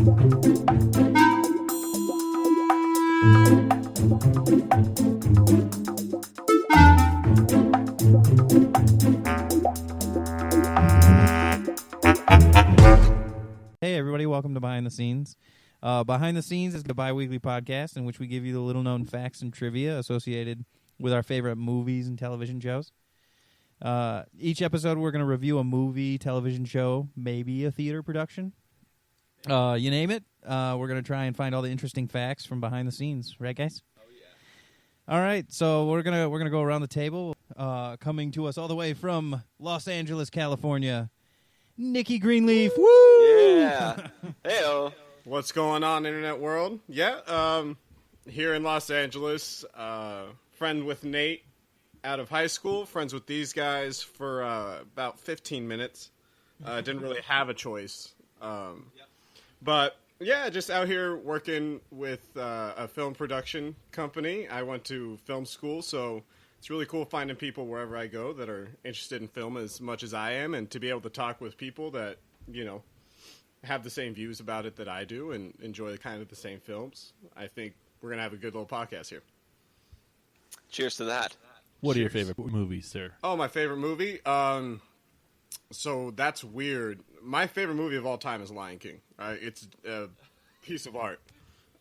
Hey everybody, welcome to Behind the Scenes. Behind the Scenes is a bi-weekly podcast in which we give you the little-known facts and trivia associated with our favorite movies and television shows. Each episode we're going to review a movie, television show, maybe a theater production. You name it. We're going to try and find all the interesting facts from behind the scenes. Right, guys? Oh, yeah. All right, so we're gonna go around the table. Coming to us all the way from Los Angeles, California, Nikki Greenleaf. Woo! Yeah. Heyo. What's going on, internet world? Yeah, here in Los Angeles, friend with Nate out of high school, friends with these guys for about 15 minutes. Didn't really have a choice. But, yeah, just out here working with a film production company. I went to film school, so it's really cool finding people wherever I go that are interested in film as much as I am, and to be able to talk with people that, you know, have the same views about it that I do and enjoy kind of the same films. I think we're going to have a good little podcast here. Cheers to that. What are your favorite movies, sir? Oh, my favorite movie? So that's weird. My favorite movie of all time is Lion King. It's a piece of art.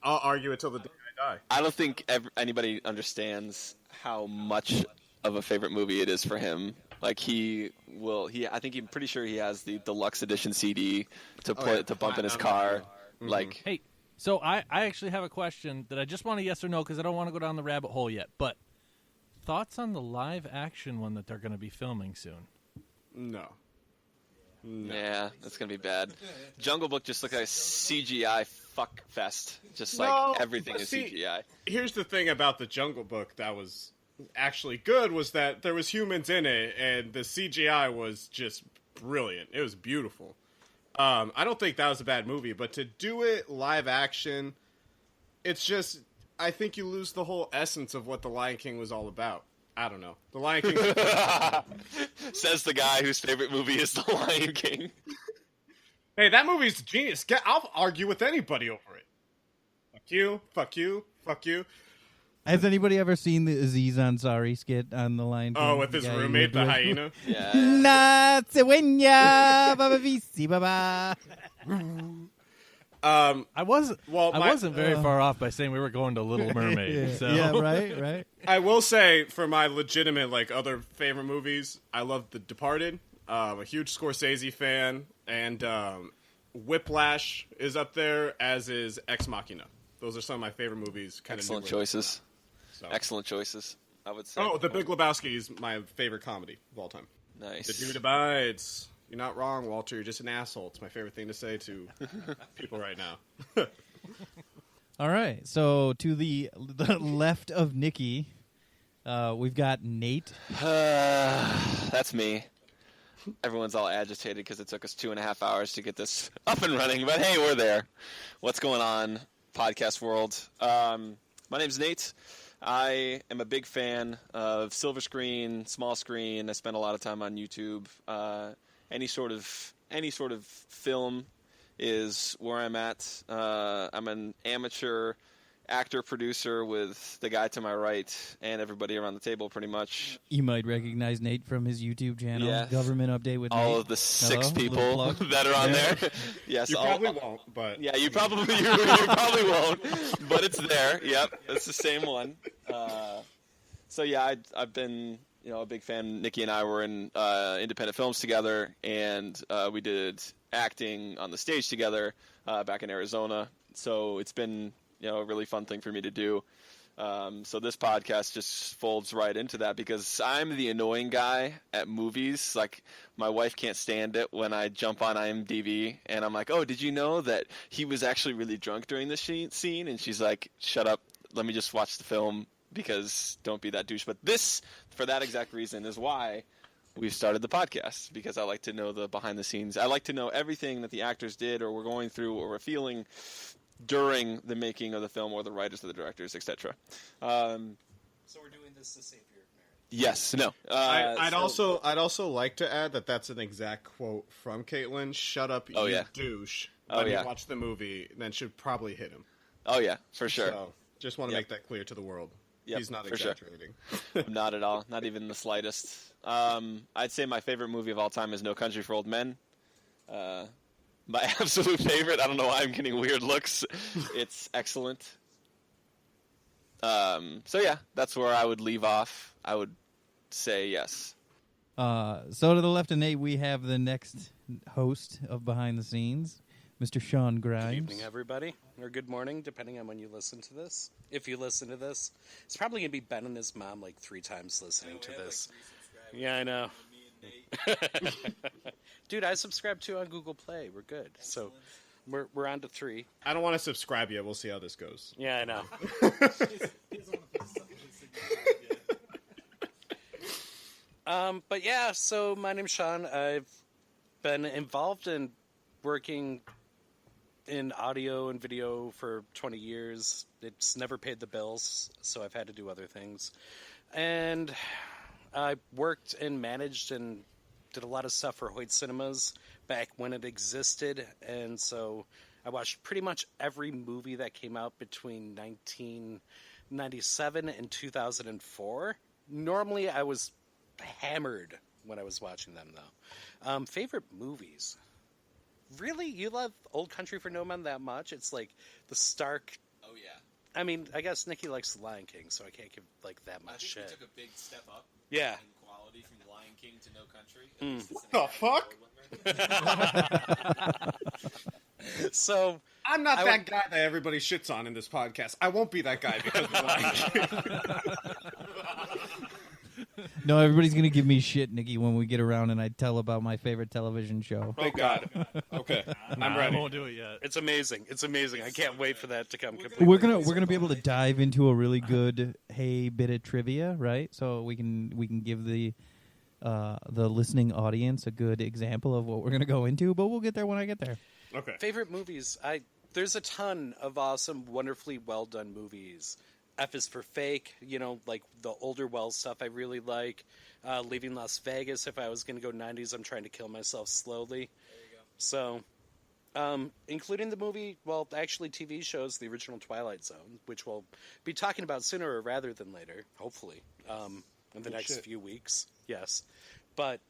I'll argue it till the day I die. I don't think anybody understands how much of a favorite movie it is for him. Like I'm pretty sure he has the deluxe edition CD to bump in his car. Mm-hmm. Like, Hey, so I actually have a question that I just want a yes or no because I don't want to go down the rabbit hole yet. But thoughts on the live action one that they're going to be filming soon? No. yeah, that's gonna be bad. Jungle Book just looked like a CGI fuck fest. Just like No, everything but is see, CGI. Here's the thing about the Jungle Book that was actually good was that there was humans in it, and the CGI was just brilliant. It was beautiful. I don't think that was a bad movie, but to do it live action, it's just, I think you lose the whole essence of what The Lion King was all about. I don't know. The Lion King... Says the guy whose favorite movie is The Lion King. Hey, that movie's genius. I'll argue with anybody over it. Fuck you, fuck you, fuck you. Has anybody ever seen the Aziz Ansari skit on The Lion King? Oh, with his roommate, the hyena? Yeah. Na tsewenya, baba visi baba. I wasn't very far off by saying we were going to Little Mermaid. So. Yeah, right. I will say, for my legitimate, other favorite movies, I love The Departed. I'm a huge Scorsese fan, and Whiplash is up there, as is Ex Machina. Those are some of my favorite movies. Excellent choices. So. Excellent choices, I would say. Oh, The Big Lebowski is my favorite comedy of all time. Nice. The Dude Abides. You're not wrong, Walter. You're just an asshole. It's my favorite thing to say to people right now. All right, so to the left of Nikki, we've got Nate. That's me. Everyone's all agitated because it took us 2.5 hours to get this up and running. But hey, we're there. What's going on, podcast world? My name's Nate. I am a big fan of silver screen, small screen. I spend a lot of time on YouTube. Any sort of film is where I'm at. I'm an amateur actor producer with the guy to my right and everybody around the table, pretty much. You might recognize Nate from his YouTube channel, Yeah. Government Update with all Nate. of the 6 Hello? people Little plug. that are on there. Yes, You probably won't, but... Yeah, you probably won't, but it's there. Yep, it's the same one. So yeah, I've been a big fan. Nikki and I were in independent films together, and we did acting on the stage together back in Arizona. So it's been a really fun thing for me to do. So this podcast just folds right into that because I'm the annoying guy at movies. Like, my wife can't stand it when I jump on IMDb and I'm like, oh, did you know that he was actually really drunk during this scene? And she's like, shut up. Let me just watch the film because don't be that douche. But this, for that exact reason, is why we've started the podcast, because I like to know the behind the scenes. I like to know everything that the actors did or were going through or were feeling during the making of the film, or the writers or the directors, etc. So we're doing this to save your marriage. Yes, no. I'd also like to add that that's an exact quote from Caitlin. Shut up, you douche. Oh, when yeah. you watch the movie, then should probably hit him. Oh yeah, for sure. So, just want to Yep. make that clear to the world. Yep, He's not for sure. exaggerating. Not at all. Not even the slightest. I'd say my favorite movie of all time is No Country for Old Men. My absolute favorite. I don't know why I'm getting weird looks. It's excellent. So yeah, that's where I would leave off. I would say yes. So to the left of Nate, we have the next host of Behind the Scenes, Mr. Sean Grimes. Good evening, everybody, or good morning, depending on when you listen to this. If you listen to this, it's probably going to be Ben and his mom like 3 times listening to this. Yeah, I know. Dude, I subscribe to on Google Play. We're good. So we're on to 3. I don't want to subscribe yet. We'll see how this goes. Yeah, I know. But yeah, so my name's Sean. I've been involved in working in audio and video for 20 years. It's never paid the bills, so I've had to do other things. And I worked and managed and did a lot of stuff for Hoyt Cinemas back when it existed. And so I watched pretty much every movie that came out between 1997 and 2004. Normally, I was hammered when I was watching them, though. Favorite movies? Really? You love Old Country for No Men that much? It's like the stark... Oh, yeah. I mean, I guess Nikki likes The Lion King, so I can't give like that much I think shit. we took a big step up Yeah. in quality from The Lion King to No Country. What the fuck? So... I'm not I that would- guy that everybody shits on in this podcast. I won't be that guy because of the No, everybody's going to give me shit, Nikki, when we get around and I tell about my favorite television show. Thank God. Okay, I'm I ready. won't do it yet. It's amazing. It's amazing. I can't wait for that to come completely. We're gonna be able to dive into a really good bit of trivia, right? So we can give the listening audience a good example of what we're gonna go into, but we'll get there when I get there. Okay. Favorite movies? There's a ton of awesome, wonderfully well done movies. F is for Fake, like the older Wells stuff I really like. Leaving Las Vegas, if I was going to go 90s, I'm trying to kill myself slowly. There you go. So, including the movie, well, actually TV shows, the original Twilight Zone, which we'll be talking about sooner rather than later, hopefully, in the next few weeks. Yes. But,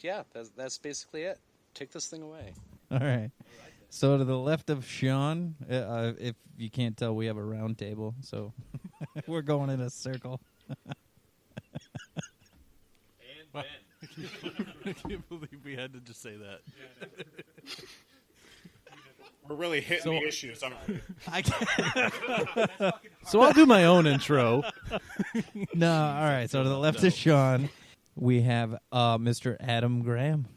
yeah, that's basically it. Take this thing away. All right. So to the left of Sean, if you can't tell, we have a round table, so we're going in a circle. I can't believe we had to just say that. We're really hitting the issues. So I'll do my own intro. No, all right. So to the left of Sean, we have Mr. Adam Graham.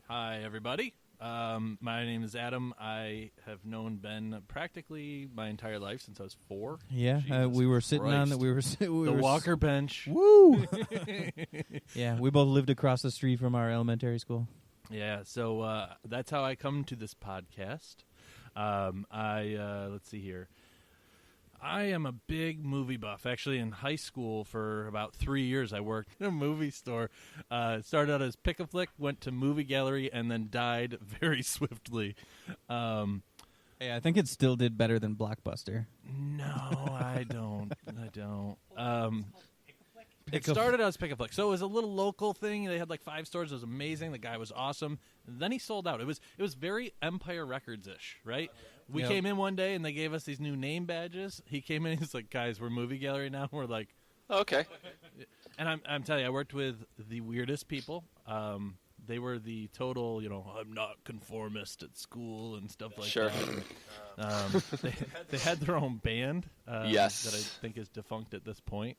Hi, everybody. My name is Adam. I have known Ben practically my entire life since I was 4. Yeah, Jesus we were sitting on Christ. the The Walker bench. Woo! Yeah, we both lived across the street from our elementary school. Yeah, so that's how I come to this podcast. Let's see here. I am a big movie buff. Actually, in high school for about 3 years, I worked in a movie store. Started out as Pick-a-Flick, went to movie gallery, and then died very swiftly. Hey, I think it still did better than Blockbuster. No, I don't. It started out as Pick-a-Flick. So it was a little local thing. They had like 5 stores. It was amazing. The guy was awesome. And then he sold out. It was very Empire Records-ish, right? We came in one day and they gave us these new name badges. He came in and he's like, guys, we're movie gallery now. We're like, Okay. and I'm telling you, I worked with the weirdest people. They were the total, I'm not conformist at school and stuff like Sure. that. They had their own band Yes. that I think is defunct at this point.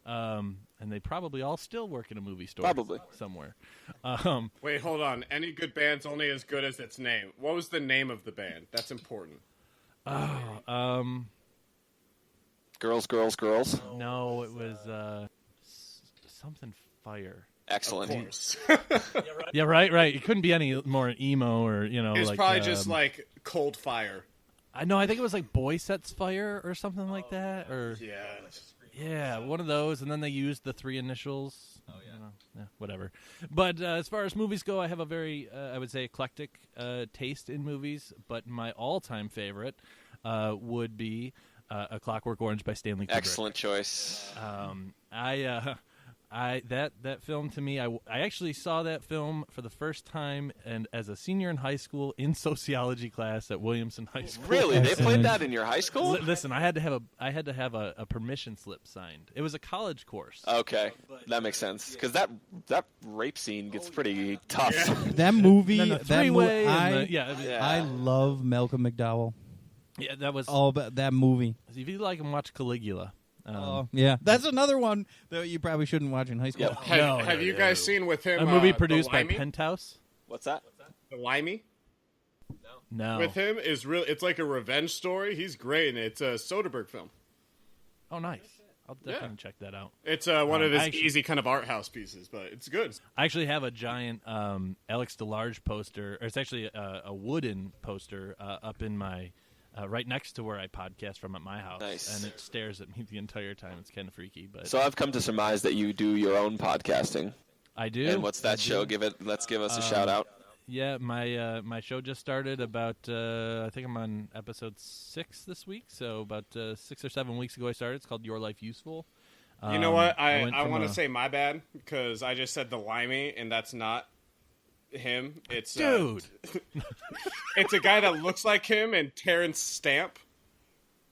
And they probably all still work in a movie store. Probably. Somewhere. Wait, hold on. Any good band's only as good as its name. What was the name of the band? That's important. Girls, girls, girls. No, it was something Fire. Excellent. Of course. Yeah, right. It couldn't be any more emo or, It's like, probably just like Cold Fire. I know. I think it was like Boy Sets Fire or something like that. Or Yeah. yeah, one of those. And then they used the 3 initials. Oh, yeah. whatever. But as far as movies go, I have a very, I would say, eclectic taste in movies. But my all-time favorite would be A Clockwork Orange by Stanley Kubrick. Excellent choice. That film to me, I actually saw that film for the first time and as a senior in high school in sociology class at Williamson High School. Really? They Excellent. played that in your high school? Listen, I had to have a permission slip signed. It was a college course. Okay, that makes sense. Because that rape scene gets pretty tough. That movie, And then the that three-way mo- and I, the- yeah, Yeah. I love Malcolm McDowell. yeah, that was. All about that movie. If you like him, watch Caligula. Yeah, that's another one that you probably shouldn't watch in high school. Yep. Have you guys seen with him a movie The produced by Limey? Penthouse. What's that? The Limey? No. With him is real. It's like a revenge story. He's great, and it's a Soderbergh film. Oh, nice. I'll definitely check that out. It's one of his I actually- easy kind of art house pieces, but it's good. I actually have a giant Alex DeLarge poster, or it's actually a wooden poster up in my right next to where I podcast from at my house, Nice. and it stares at me the entire time. It's kind of freaky, but So I've come to surmise that you do your own podcasting. I do. And what's that show? Let's give us a shout out. Yeah, my show just started about I think I'm on episode 6 this week, so about 6 or 7 weeks ago I started. It's called Your Life Useful. You know what? I went from want a- to say my bad because I just said the Limey, and that's not him. It's Dude, it's a guy that looks like him and Terrence Stamp.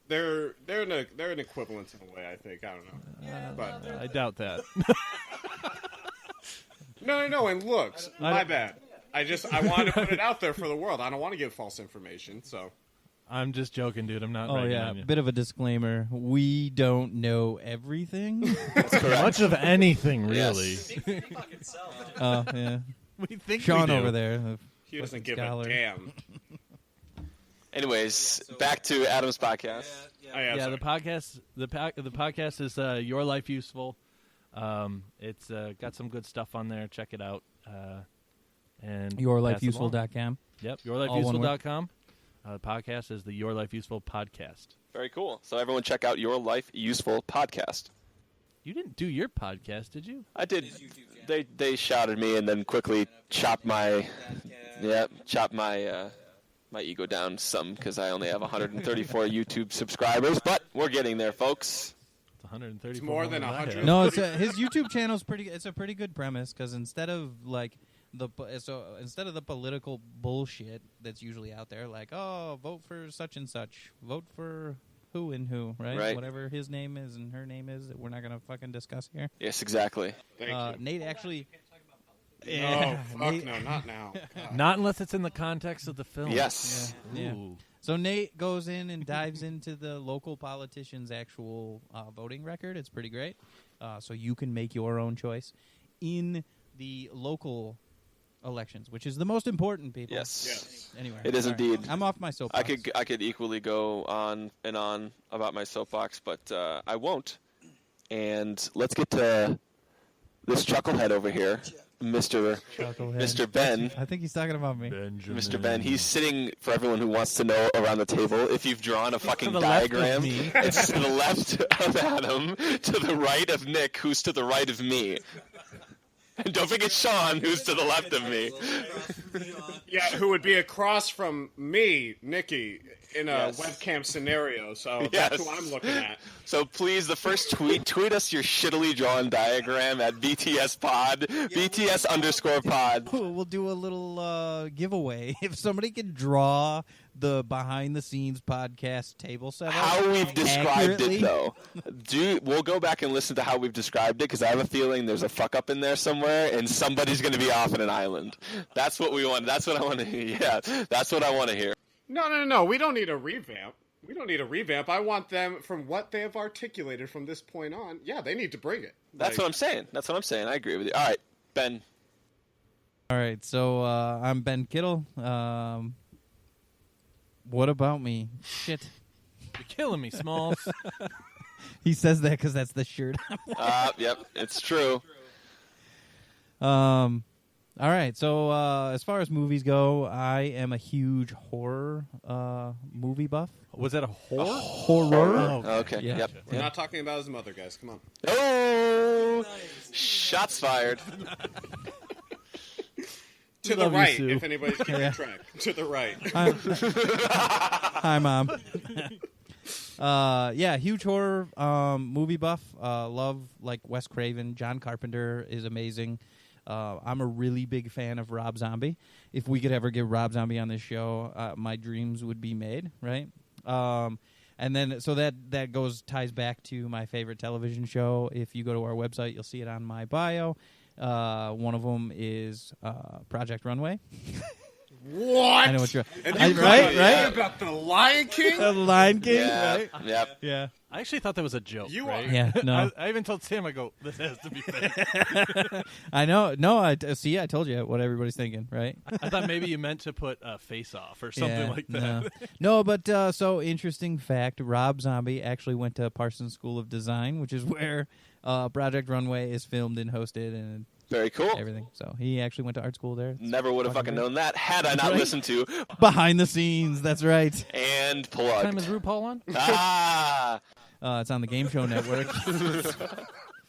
They're an equivalent in a way, I think. I don't know, but I doubt that. no, and looks. I My don't- bad. I wanted to put it out there for the world. I don't want to give false information. So I'm just joking, dude. I'm not. Oh ragging yeah, on you. bit of a disclaimer. We don't know everything. Much of anything, really. Yes. Oh yeah, We think Sean we do. over there. the he doesn't fucking give a scholar. damn. Anyways, back to Adam's podcast. Oh, yeah, Yeah, sorry. the podcast. The podcast is Your Life Useful. It's got some good stuff on there. Check it out. And pass it along. YourLifeUseful.com. Yep, All one YourLifeUseful.com. The podcast is the Your Life Useful podcast. Very cool. So everyone check out Your Life Useful podcast. You didn't do your podcast, did you? I did. They shouted me and then quickly chopped my my ego down some because I only have 134 YouTube subscribers, but we're getting there, folks. It's 134. It's more than than 100. No, it's his YouTube channel's pretty. It's a pretty good premise because instead of instead of the political bullshit that's usually out there, like vote for such and such, vote for who and who, right? Right. Whatever his name is and her name is that we're not gonna fucking discuss here. Yes, exactly. Thank you. Nate actually. Oh, fuck Nate- no, not now. God. Not unless it's in the context of the film. Yes. Yeah. Ooh. So Nate goes in and dives into the local politician's actual voting record. It's pretty great. So you can make your own choice in the local elections, which is the most important, people. Yes. Yes. Anyway, It is sorry. indeed. I'm off my soapbox. I could equally go on and on about my soapbox, but I won't. And let's get to this chucklehead over here, Mr. Ben. I think he's talking about me. Benjamin. Mr. Ben, he's sitting, for everyone who wants to know, around the table. If you've drawn a fucking the left of diagram, me. it's to the left of Adam, to the right of Nick, who's to the right of me. And don't forget Sean, who's to the left of me. Yeah, who would be across from me, Nikki, in a Yes. webcam scenario. So Yes. that's who I'm looking at. So please, the first tweet us your shittily drawn diagram at BTS Pod, BTS_pod. We'll do a little giveaway. If somebody can draw the behind-the-scenes podcast table setup, How we've described accurately. it, though. We'll go back and listen to how we've described it, because I have a feeling there's a fuck-up in there somewhere, and somebody's going to be off in an island. That's what we want. That's what I want to hear. Yeah, that's what I want to hear. No. We don't need a revamp. I want them, from what they have articulated from this point on, yeah, they need to bring it. That's what I'm saying. I agree with you. All right, Ben. All right, so I'm Ben Kittle. What about me? Shit. You're killing me, Smalls. He says that because that's the shirt. Yep, it's true. All right. So as far as movies go, I am a huge horror movie buff. Was that a horror? Horror. Okay. Yeah. Yep. We're not talking about his mother, guys. Come on. Oh, shots fired. To the Love you, right, Sue. if anybody's keeping Yeah. track. To the right. Hi, Mom. Yeah, huge horror movie buff. Love like Wes Craven. John Carpenter is amazing. I'm a really big fan of Rob Zombie. If we could ever get Rob Zombie on this show, my dreams would be made, right? And then so that ties back to my favorite television show. If you go to our website, you'll see it on my bio. One of them is Project Runway. What? I know what you're And I- you right? about the Lion King? The Lion King, Yeah. right? Yep. Yeah. I actually thought that was a joke. You right? are- Yeah, no. I even told Sam, I go, this has to be fake. I know. No, I see. I told you what everybody's thinking, right? I thought maybe you meant to put Face Off or something Yeah, like that. No, no but so interesting fact: Rob Zombie actually went to Parsons School of Design, which is where Project Runway is filmed and hosted and Very cool. everything. So he actually went to art school there. Never would have fucking known that had I not Right. listened to Behind the scenes. That's right. and What time plugged. is RuPaul on? Ah, It's on the Game Show Network.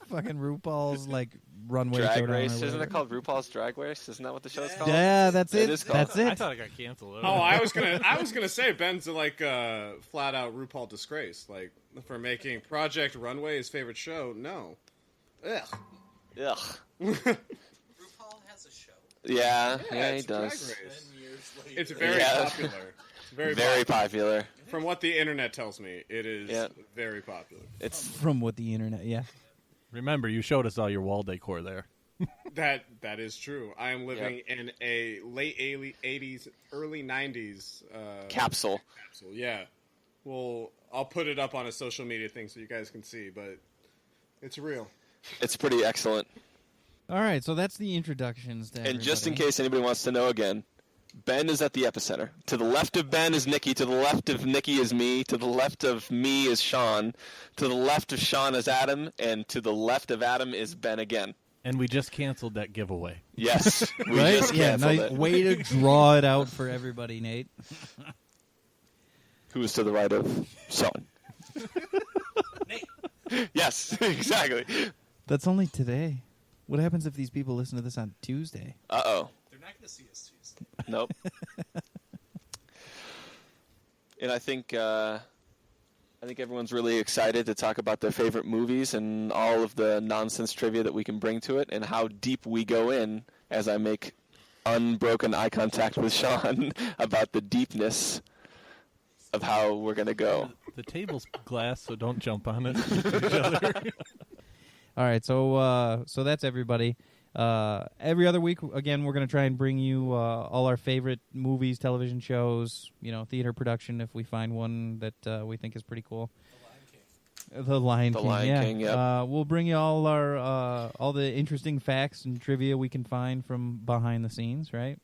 Fucking RuPaul's like runway Drag showdown or Race. Isn't whatever. it called RuPaul's Drag Race? Isn't that what the show's called? Yeah, that's it. It is called- That's I it. thought it got canceled. Oh, I was gonna say Ben's like flat out RuPaul disgrace, like for making Project Runway his favorite show. No, ugh. Ugh. RuPaul has a show. Yeah, he it's Drag does. Race. 10 years later. It's very Yeah. popular. It's very, Very popular. popular. From what the internet tells me, it is Yeah. very popular. It's From what the internet, yeah. Remember, you showed us all your wall decor there. That is true. I am living in a late 80s, early 90s capsule. capsule. Yeah. Well, I'll put it up on a social media thing so you guys can see, but it's real. It's pretty excellent. All right, so that's the introductions. To And just in everybody. case anybody wants to know again, Ben is at the epicenter. To the left of Ben is Nikki. To the left of Nikki is me. To the left of me is Sean. To the left of Sean is Adam. And to the left of Adam is Ben again. And we just canceled that giveaway. Yes. We right? just Yeah, canceled nice it. way to draw it out for everybody, Nate. Who is to the right of Sean? Yes, exactly. That's only today. What happens if these people listen to this on Tuesday? Uh-oh. They're not going to see us Tuesday. Nope. And I think everyone's really excited to talk about their favorite movies and all of the nonsense trivia that we can bring to it and how deep we go in as I make unbroken eye contact with Sean about the deepness of how we're going to go. The table's glass, so don't jump on it. Each other. All right, so that's everybody. Every other week, again, we're going to try and bring you all our favorite movies, television shows, theater production if we find one that we think is pretty cool. The Lion King. The Lion yeah. King, yep. We'll bring you all our all the interesting facts and trivia we can find from behind the scenes, right?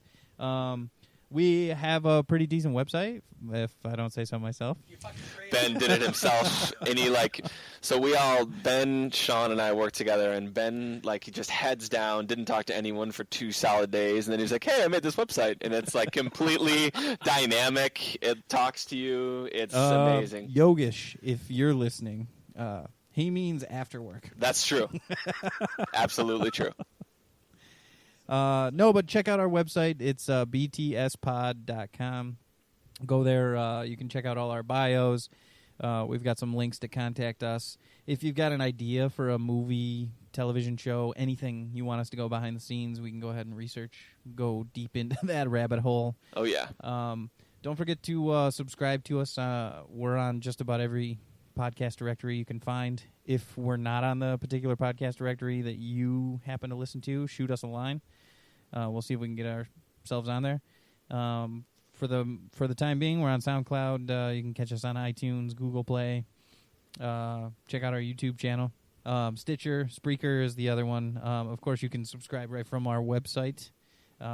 We have a pretty decent website, if I don't say so myself. Ben did it himself, and Ben, Sean, and I worked together, and Ben, he just heads down, didn't talk to anyone for 2 solid days, and then he's like, hey, I made this website, and it's, completely dynamic. It talks to you. It's amazing. Yogesh, if you're listening, he means after work. That's true. Absolutely true. No, but check out our website. It's btspod.com. Go there. You can check out all our bios. We've got some links to contact us. If you've got an idea for a movie, television show, anything you want us to go behind the scenes, we can go ahead and go deep into that rabbit hole. Oh, yeah. Don't forget to subscribe to us. We're on just about every podcast directory you can find. If we're not on the particular podcast directory that you happen to listen to, shoot us a line. We'll see if we can get ourselves on there. For the time being, we're on SoundCloud. You can catch us on iTunes, Google Play. Check out our YouTube channel. Stitcher, Spreaker is the other one. Of course, you can subscribe right from our website.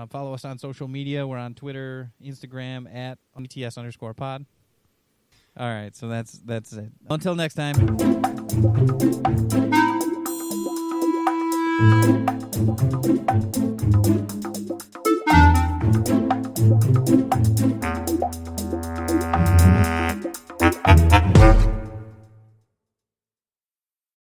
Follow us on social media. We're on Twitter, Instagram at BTS_pod. All right, so that's it. Until next time.